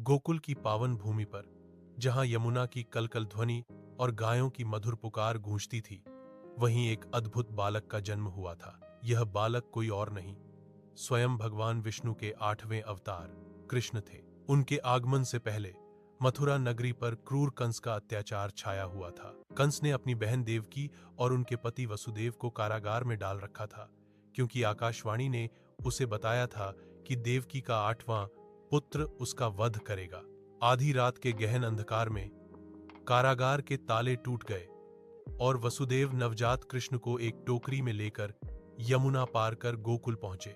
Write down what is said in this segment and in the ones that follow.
गोकुल की पावन भूमि पर, जहां यमुना की कलकल ध्वनि और गायों की मधुर पुकार गूंजती थी, वहीं एक अद्भुत बालक का जन्म हुआ था। यह बालक कोई और नहीं, स्वयं भगवान विष्णु के 8वें अवतार कृष्ण थे। उनके आगमन से पहले मथुरा नगरी पर क्रूर कंस का अत्याचार छाया हुआ था। कंस ने अपनी बहन देवकी और उनके पति वसुदेव को कारागार में डाल रखा था, क्योंकि आकाशवाणी ने उसे बताया था कि देवकी का 8वां पुत्र उसका वध करेगा। आधी रात के गहन अंधकार में कारागार के ताले टूट गए और वसुदेव नवजात कृष्ण को एक टोकरी में लेकर यमुना पार कर गोकुल पहुंचे,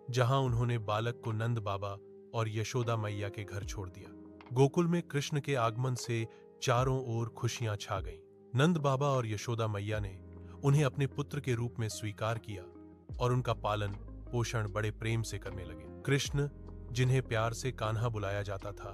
जहां उन्होंने बालक को नंद बाबा और यशोदा मैया के घर छोड़ दिया। गोकुल में कृष्ण के आगमन से चारों ओर खुशियां छा गईं। नंद बाबा और यशोदा मैया ने उन्हें अपने पुत्र के रूप में स्वीकार किया और उनका पालन पोषण बड़े प्रेम से करने लगे। कृष्ण, जिन्हें प्यार से कान्हा बुलाया जाता था,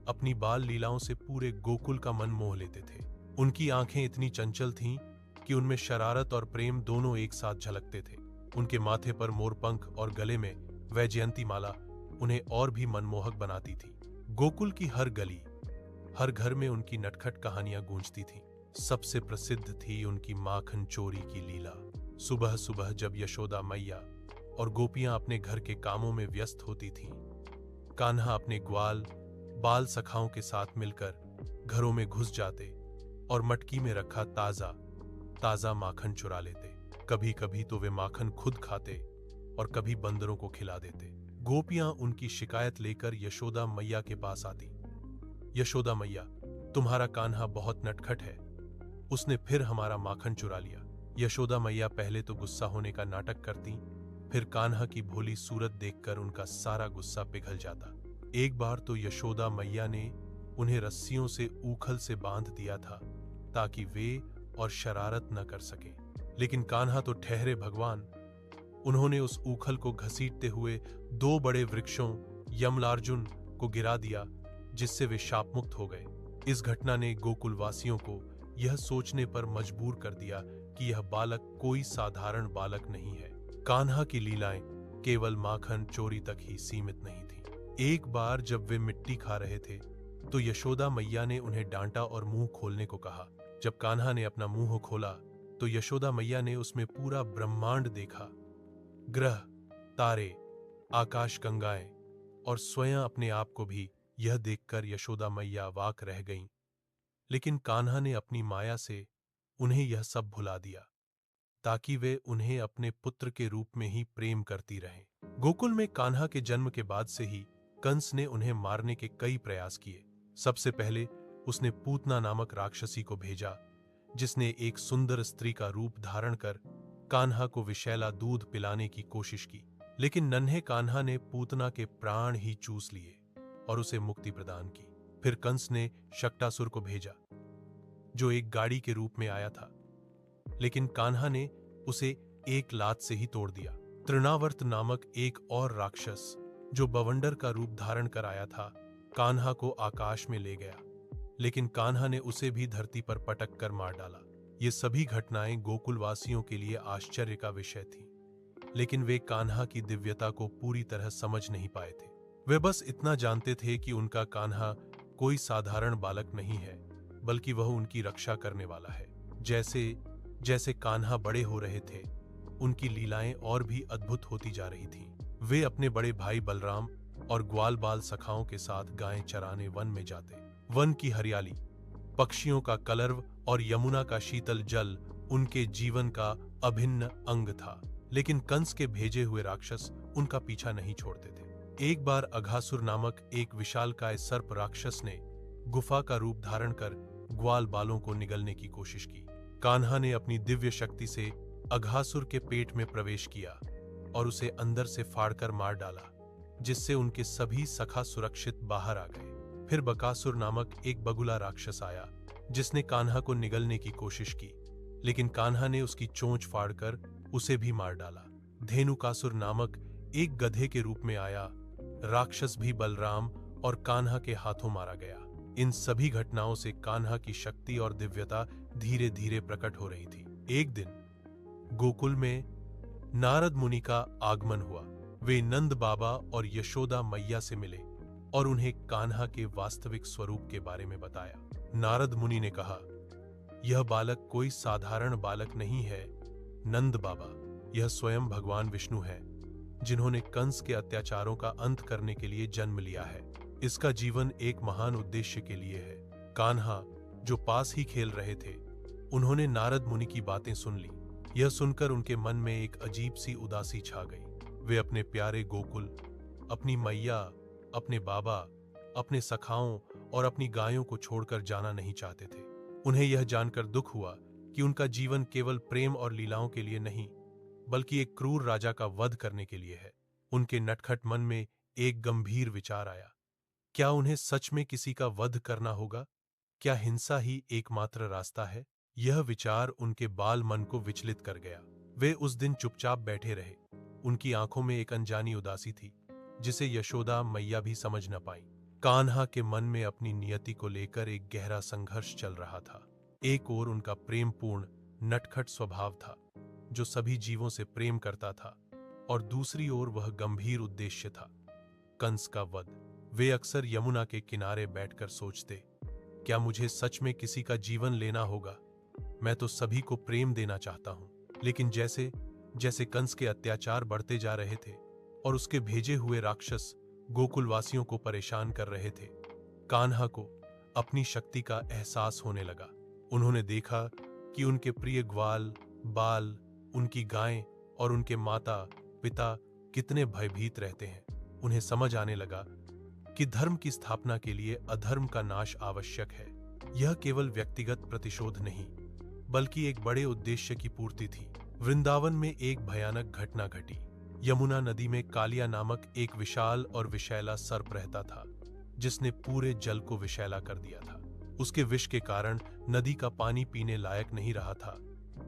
अपनी बाल लीलाओं से पूरे गोकुल का मन मोह लेते थे। उनकी आंखें इतनी चंचल थीं कि उनमें शरारत और प्रेम दोनों एक साथ झलकते थे। उनके माथे पर मोरपंख और गले में वैजयंती माला उन्हें और भी मनमोहक बनाती थी। गोकुल की हर गली, हर घर में उनकी नटखट कहानियां गूंजती थीं। सबसे प्रसिद्ध थी उनकी माखन चोरी की लीला। सुबह सुबह जब यशोदा मैया और गोपियां अपने घर के कामों में व्यस्त होती थीं, कान्हा अपने ग्वाल बाल सखाओं के साथ मिलकर घरों में घुस जाते और मटकी में रखा ताजा ताजा माखन चुरा लेते। कभी कभी तो वे माखन खुद खाते और कभी बंदरों को खिला देते। गोपियां उनकी शिकायत लेकर यशोदा मैया के पास आती। यशोदा मैया, तुम्हारा कान्हा बहुत नटखट है, उसने फिर हमारा माखन चुरा लिया। यशोदा मैया पहले तो गुस्सा होने का नाटक करती, फिर कान्हा की भोली सूरत देखकर उनका सारा गुस्सा पिघल जाता। एक बार तो यशोदा मैया ने उन्हें रस्सियों से ऊखल से बांध दिया था ताकि वे और शरारत न कर सके। लेकिन कान्हा तो ठहरे भगवान, उन्होंने उस ऊखल को घसीटते हुए 2 बड़े वृक्षों यमलार्जुन को गिरा दिया, जिससे वे शापमुक्त हो गए। इस घटना ने गोकुलवासियों को यह सोचने पर मजबूर कर दिया कि यह बालक कोई साधारण बालक नहीं है। कान्हा की लीलाएं केवल माखन चोरी तक ही सीमित नहीं थी। एक बार जब वे मिट्टी खा रहे थे, तो यशोदा मैया ने उन्हें डांटा और मुंह खोलने को कहा। जब कान्हा ने अपना मुंह खोला तो यशोदा मैया ने उसमें पूरा ब्रह्मांड देखा। ग्रह, तारे, आकाश गंगाएं और स्वयं अपने आप को भी। यह देखकर यशोदा मैया अवाक रह गईं। लेकिन कान्हा ने अपनी माया से उन्हें यह सब भुला दिया, ताकि वे उन्हें अपने पुत्र के रूप में ही प्रेम करती रहें। गोकुल में कान्हा के जन्म के बाद से ही कंस ने उन्हें मारने के कई प्रयास किए। सबसे पहले उसने पूतना नामक राक्षसी को भेजा, जिसने एक सुंदर स्त्री का रूप धारण कर कान्हा को विषैला दूध पिलाने की कोशिश की। लेकिन नन्हे कान्हा ने पूतना के प्राण ही चूस लिए और उसे मुक्ति प्रदान की। फिर कंस ने शक्टासुर को भेजा, जो एक गाड़ी के रूप में आया था, लेकिन कान्हा ने उसे एक लात से ही तोड़ दिया। तृणावर्त नामक एक और राक्षस, जो बवंडर का रूप धारण कर आया था, कान्हा को आकाश में ले गया, लेकिन कान्हा ने उसे भी धरती पर पटक कर मार डाला। ये सभी घटनाएं गोकुलवासियों के लिए आश्चर्य का विषय थी, लेकिन वे कान्हा की दिव्यता को पूरी तरह समझ नहीं पाए थे। वे बस इतना जानते थे कि उनका कान्हा कोई साधारण बालक नहीं है, बल्कि वह उनकी रक्षा करने वाला है। जैसे जैसे कान्हा बड़े हो रहे थे, उनकी लीलाएं और भी अद्भुत होती जा रही थीं। वे अपने बड़े भाई बलराम और ग्वाल बाल सखाओं के साथ गायें चराने वन में जाते। वन की हरियाली, पक्षियों का कलरव और यमुना का शीतल जल उनके जीवन का अभिन्न अंग था। लेकिन कंस के भेजे हुए राक्षस उनका पीछा नहीं छोड़ते थे। एक बार अघासुर नामक एक विशालकाय सर्प राक्षस ने गुफा का रूप धारण कर ग्वाल बालों को निगलने की कोशिश की। कान्हा ने अपनी दिव्य शक्ति से अघासुर के पेट में प्रवेश किया और उसे अंदर से फाड़कर मार डाला, जिससे उनके सभी सखा सुरक्षित बाहर आ गए। फिर बकासुर नामक एक बगुला राक्षस आया, जिसने कान्हा को निगलने की कोशिश की, लेकिन कान्हा ने उसकी चोंच फाड़कर उसे भी मार डाला। धेनुकासुर नामक एक गधे के रूप में आया राक्षस भी बलराम और कान्हा के हाथों मारा गया। इन सभी घटनाओं से कान्हा की शक्ति और दिव्यता धीरे धीरे प्रकट हो रही थी। एक दिन गोकुल में नारद मुनि का आगमन हुआ। वे नंद बाबा और यशोदा मैया से मिले और उन्हें कान्हा के वास्तविक स्वरूप के बारे में बताया। नारद मुनि ने कहा, यह बालक कोई साधारण बालक नहीं है नंद बाबा, यह स्वयं भगवान विष्णु है, जिन्होंने कंस के अत्याचारों का अंत करने के लिए जन्म लिया है। इसका जीवन एक महान उद्देश्य के लिए है। कान्हा, जो पास ही खेल रहे थे, उन्होंने नारद मुनि की बातें सुन ली। यह सुनकर उनके मन में एक अजीब सी उदासी छा गई। वे अपने प्यारे गोकुल, अपनी मैया, अपने बाबा, अपने सखाओं और अपनी गायों को छोड़कर जाना नहीं चाहते थे। उन्हें यह जानकर दुख हुआ कि उनका जीवन केवल प्रेम और लीलाओं के लिए नहीं, बल्कि एक क्रूर राजा का वध करने के लिए है। उनके नटखट मन में एक गंभीर विचार आया, क्या उन्हें सच में किसी का वध करना होगा? क्या हिंसा ही एकमात्र रास्ता है? यह विचार उनके बाल मन को विचलित कर गया। वे उस दिन चुपचाप बैठे रहे। उनकी आंखों में एक अनजानी उदासी थी, जिसे यशोदा मैया भी समझ न पाई। कान्हा के मन में अपनी नियति को लेकर एक गहरा संघर्ष चल रहा था। एक ओर उनका प्रेमपूर्ण नटखट स्वभाव था, जो सभी जीवों से प्रेम करता था, और दूसरी ओर वह गंभीर उद्देश्य था, कंस का वध। वे अक्सर यमुना के किनारे बैठकर सोचते, क्या मुझे सच में किसी का जीवन लेना होगा? मैं तो सभी को प्रेम देना चाहता हूं, लेकिन जैसे जैसे कंस के अत्याचार बढ़ते जा रहे थे और उसके भेजे हुए राक्षस गोकुलवासियों को परेशान कर रहे थे, कान्हा को अपनी शक्ति का एहसास होने लगा। उन्होंने देखा कि उनके प्रिय ग्वाल, बाल, उनकी गायें और उनके माता पिता कितने भयभीत रहते हैं। उन्हें समझ आने लगा कि धर्म की स्थापना के लिए अधर्म का नाश आवश्यक है। यह केवल व्यक्तिगत प्रतिशोध नहीं, बल्कि एक बड़े उद्देश्य की पूर्ति थी। वृंदावन में एक भयानक घटना घटी। यमुना नदी में कालिया नामक एक विशाल और विषैला सर्प रहता था, जिसने पूरे जल को विषैला कर दिया था। उसके विष के कारण नदी का पानी पीने लायक नहीं रहा था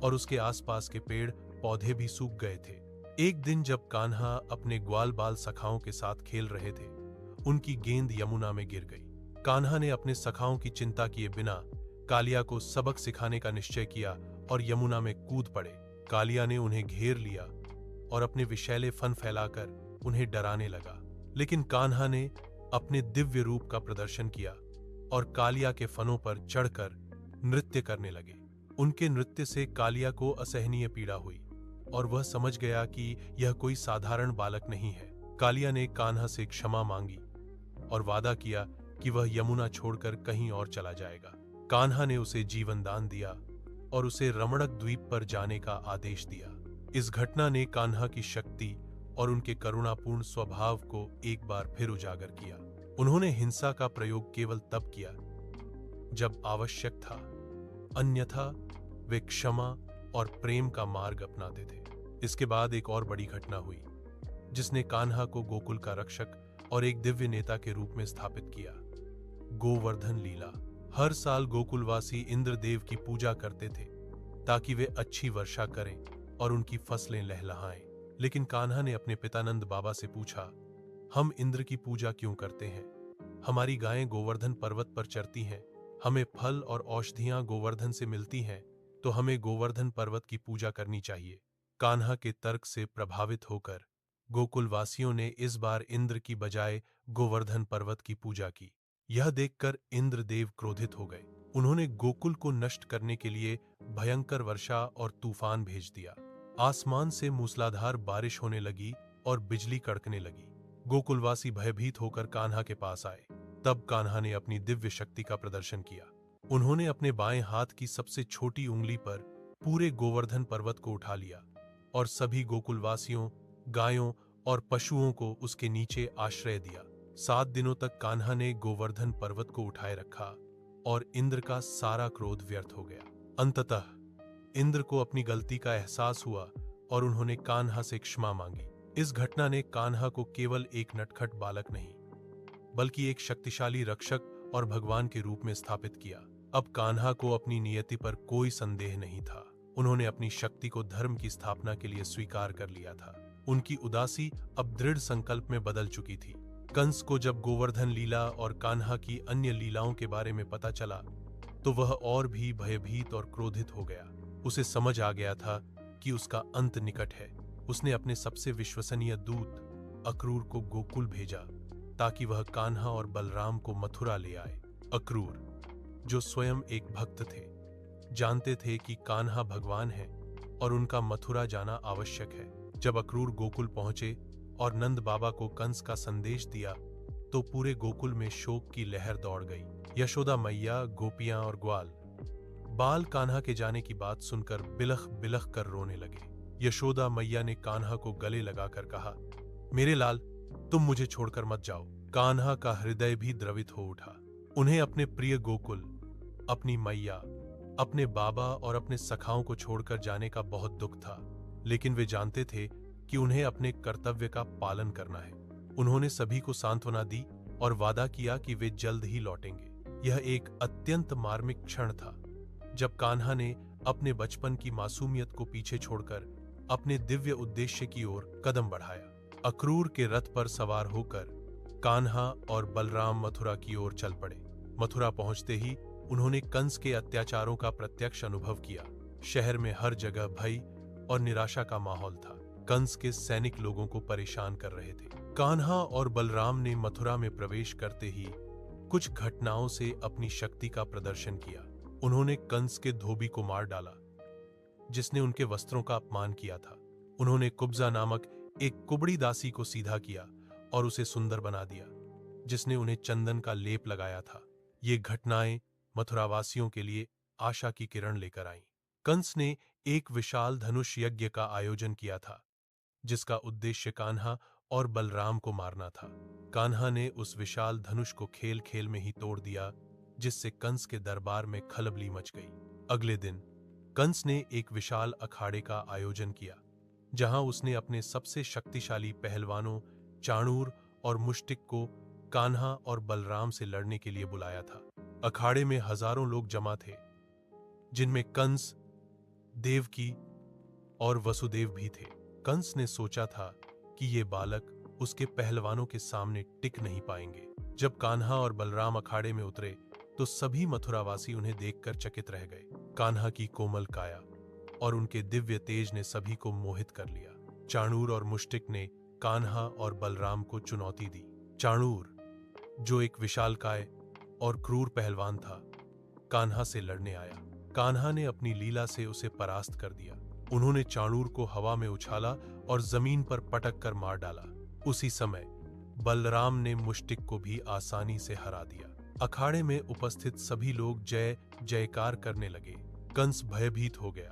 और उसके आसपास के पेड़ पौधे भी सूख गए थे। एक दिन जब कान्हा अपने ग्वाल बाल सखाओं के साथ खेल रहे थे, उनकी गेंद यमुना में गिर गई। कान्हा ने अपने सखाओं की चिंता किए बिना कालिया को सबक सिखाने का निश्चय किया और यमुना में कूद पड़े। कालिया ने उन्हें घेर लिया और अपने विषैले फन फैलाकर उन्हें डराने लगा, लेकिन कान्हा ने अपने दिव्य रूप का प्रदर्शन किया और कालिया के फनों पर चढ़कर नृत्य करने लगे। उनके नृत्य से कालिया को असहनीय पीड़ा हुई और वह समझ गया कि यह कोई साधारण बालक नहीं है। कालिया ने कान्हा से क्षमा मांगी और वादा किया कि वह यमुना छोड़कर कहीं और चला जाएगा। कान्हा ने उसे जीवन दान दिया और उसे रमणक द्वीप पर जाने का आदेश दिया। इस घटना ने कान्हा की शक्ति और उनके करुणापूर्ण स्वभाव को एक बार फिर उजागर किया। उन्होंने हिंसा का प्रयोग केवल तब किया जब आवश्यक था, अन्यथा वे क्षमा और प्रेम का मार्ग अपनाते थे। इसके बाद एक और बड़ी घटना हुई, जिसने कान्हा को गोकुल का रक्षक और एक दिव्य नेता के रूप में स्थापित किया। गोवर्धन लीला। हर साल गोकुलवासी इंद्रदेव की पूजा करते थे ताकि वे अच्छी वर्षा करें और उनकी फसलें लहलहाएं। लेकिन कान्हा ने अपने पिता नंद बाबा से पूछा, हम इंद्र की पूजा क्यों करते हैं? हमारी गायें गोवर्धन पर्वत पर चरती हैं, हमें फल और औषधियां गोवर्धन से मिलती हैं, तो हमें गोवर्धन पर्वत की पूजा करनी चाहिए। कान्हा के तर्क से प्रभावित होकर गोकुलवासियों ने इस बार इंद्र की बजाय गोवर्धन पर्वत की पूजा की। यह देखकर इंद्रदेव क्रोधित हो गए। उन्होंने गोकुल को नष्ट करने के लिए भयंकर वर्षा और तूफान भेज दिया। आसमान से मूसलाधार बारिश होने लगी और बिजली कड़कने लगी। गोकुलवासी भयभीत होकर कान्हा के पास आए। तब कान्हा ने अपनी दिव्य शक्ति का प्रदर्शन किया। उन्होंने अपने बाएं हाथ की सबसे छोटी उंगली पर पूरे गोवर्धन पर्वत को उठा लिया और सभी गोकुलवासियों, गायों और पशुओं को उसके नीचे आश्रय दिया। 7 दिनों तक कान्हा ने गोवर्धन पर्वत को उठाए रखा और इंद्र का सारा क्रोध व्यर्थ हो गया। अंततः इंद्र को अपनी गलती का एहसास हुआ और उन्होंने कान्हा से क्षमा मांगी। इस घटना ने कान्हा को केवल एक नटखट बालक नहीं, बल्कि एक शक्तिशाली रक्षक और भगवान के रूप में स्थापित किया। अब कान्हा को अपनी नियति पर कोई संदेह नहीं था। उन्होंने अपनी शक्ति को धर्म की स्थापना के लिए स्वीकार कर लिया था। उनकी उदासी अब दृढ़ संकल्प में बदल चुकी थी। कंस को जब गोवर्धन लीला और कान्हा की अन्य लीलाओं के बारे में पता चला, तो वह और भी भयभीत और क्रोधित हो गया। उसे समझ आ गया था कि उसका अंत निकट है। उसने अपने सबसे विश्वसनीय दूत अक्रूर को गोकुल भेजा ताकि वह कान्हा और बलराम को मथुरा ले आए। अक्रूर, जो स्वयं एक भक्त थे, जानते थे कि कान्हा भगवान है और उनका मथुरा जाना आवश्यक है। जब अक्रूर गोकुल पहुंचे और नंद बाबा को कंस का संदेश दिया तो पूरे गोकुल में शोक की लहर दौड़ गई। यशोदा मैया, गोपियां और ग्वाल बाल कान्हा के जाने की बात सुनकर बिलख बिलख कर रोने लगे। यशोदा मैया ने कान्हा को गले लगाकर कहा, मेरे लाल, तुम मुझे छोड़कर मत जाओ। कान्हा का हृदय भी द्रवित हो उठा। उन्हें अपने प्रिय गोकुल, अपनी मैया, अपने बाबा और अपने सखाओं को छोड़कर जाने का बहुत दुख था, लेकिन वे जानते थे कि उन्हें अपने कर्तव्य का पालन करना है। उन्होंने सभी को सांत्वना दी और वादा किया कि वे जल्द ही लौटेंगे। यह एक अत्यंत मार्मिक क्षण था जब कान्हा ने अपने बचपन की मासूमियत को पीछे छोड़कर अपने दिव्य उद्देश्य की ओर कदम बढ़ाया। अक्रूर के रथ पर सवार होकर कान्हा और बलराम मथुरा की ओर चल पड़े। मथुरा पहुंचते ही उन्होंने कंस के अत्याचारों का प्रत्यक्ष अनुभव किया। शहर में हर जगह भय और निराशा का माहौल था। कंस के सैनिक लोगों को परेशान कर रहे थे। कान्हा और बलराम ने मथुरा में प्रवेश करते ही कुछ घटनाओं से अपनी शक्ति का प्रदर्शन किया। उन्होंने कंस के धोबी को मार डाला, जिसने उनके वस्त्रों का अपमान किया था। उन्होंने कुब्जा नामक एक कुबड़ी दासी को सीधा किया और उसे सुंदर बना दिया, जिसने उन्हें चंदन का लेप लगाया था। ये घटनाएं मथुरावासियों के लिए आशा की किरण लेकर आईं। कंस ने एक विशाल धनुष यज्ञ का आयोजन किया था, जिसका उद्देश्य कान्हा और बलराम को मारना था। कान्हा ने उस विशाल धनुष को खेल खेल में ही तोड़ दिया, जिससे कंस के दरबार में खलबली मच गई। अगले दिन कंस ने एक विशाल अखाड़े का आयोजन किया, जहां उसने अपने सबसे शक्तिशाली पहलवानों चाणूर और मुष्टिक को कान्हा और बलराम से लड़ने के लिए बुलाया था। अखाड़े में हजारों लोग जमा थे, जिनमें कंस, देवकी और वसुदेव भी थे। कंस ने सोचा था कि ये बालक उसके पहलवानों के सामने टिक नहीं पाएंगे। जब कान्हा और बलराम अखाड़े में उतरे तो सभी मथुरावासी उन्हें देखकर चकित रह गए। कान्हा की कोमल काया और उनके दिव्य तेज ने सभी को मोहित कर लिया। चाणूर और मुष्टिक ने कान्हा और बलराम को चुनौती दी। चाणूर, जो एक विशालकाय और क्रूर पहलवान था, कान्हा से लड़ने आया। कान्हा ने अपनी लीला से उसे परास्त कर दिया। उन्होंने चाणूर को हवा में उछाला और जमीन पर पटक कर मार डाला। उसी समय बलराम ने मुष्टिक को भी आसानी से हरा दिया। अखाड़े में उपस्थित सभी लोग जय जयकार करने लगे। कंस भयभीत हो गया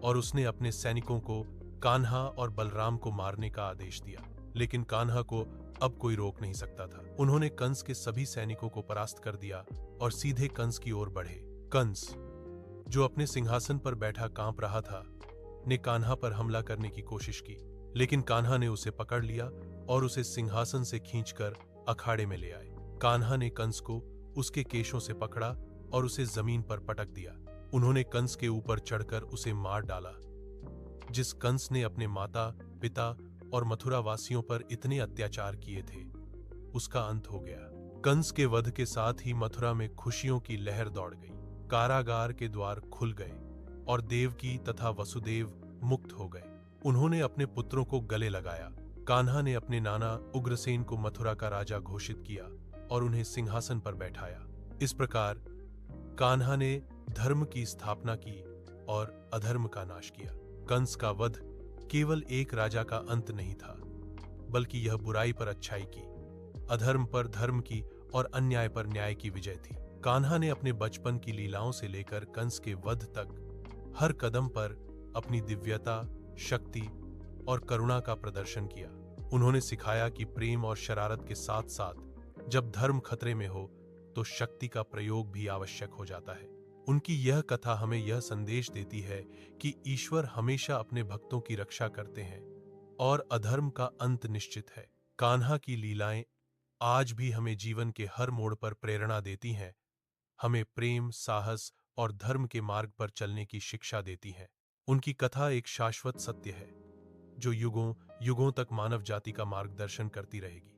और उसने अपने सैनिकों को कान्हा और बलराम को मारने का आदेश दिया, लेकिन कान्हा को अब कोई रोक नहीं सकता था। उन्होंने कंस के सभी सैनिकों को परास्त कर दिया और सीधे कंस की ओर बढ़े। कंस, जो अपने सिंहासन पर बैठा कांप रहा था, ने कान्हा पर हमला करने की कोशिश की, लेकिन कान्हा ने उसे पकड़ लिया और उसे सिंहासन से खींचकर अखाड़े में ले आए। कान्हा ने कंस को उसके केशों से पकड़ा और उसे जमीन पर पटक दिया। उन्होंने कंस के ऊपर चढ़कर उसे मार डाला। जिस कंस ने अपने माता, पिता और मथुरा वासियों पर इतने अत्याचार किए थे, उसका अंत हो गया। कंस के वध के साथ ही मथुरा में खुशियों की लहर दौड़ गई। कारागार के द्वार खुल गए और देवकी तथा वसुदेव मुक्त हो गए। उन्होंने अपने पुत्रों को गले लगाया। कान्हा ने अपने नाना उग्रसेन को मथुरा का राजा घोषित किया और उन्हें सिंहासन पर बैठाया। इस प्रकार कान्हा ने धर्म की स्थापना की और अधर्म का नाश किया। कंस का वध केवल एक राजा का अंत नहीं था, बल्कि यह बुराई पर अच्छाई की, अधर्म पर धर्म की और अन्याय पर न्याय की विजय थी। कान्हा ने अपने बचपन की लीलाओं से लेकर कंस के वध तक हर कदम पर अपनी दिव्यता, शक्ति और करुणा का प्रदर्शन किया। उन्होंने सिखाया कि प्रेम और शरारत के साथ साथ जब धर्म खतरे में हो तो शक्ति का प्रयोग भी आवश्यक हो जाता है। उनकी यह कथा हमें यह संदेश देती है कि ईश्वर हमेशा अपने भक्तों की रक्षा करते हैं और अधर्म का अंत निश्चित है। कान्हा की लीलाएं आज भी हमें जीवन के हर मोड़ पर प्रेरणा देती हैं, हमें प्रेम, साहस और धर्म के मार्ग पर चलने की शिक्षा देती हैं। उनकी कथा एक शाश्वत सत्य है जो युगों युगों तक मानव जाति का मार्गदर्शन करती रहेगी।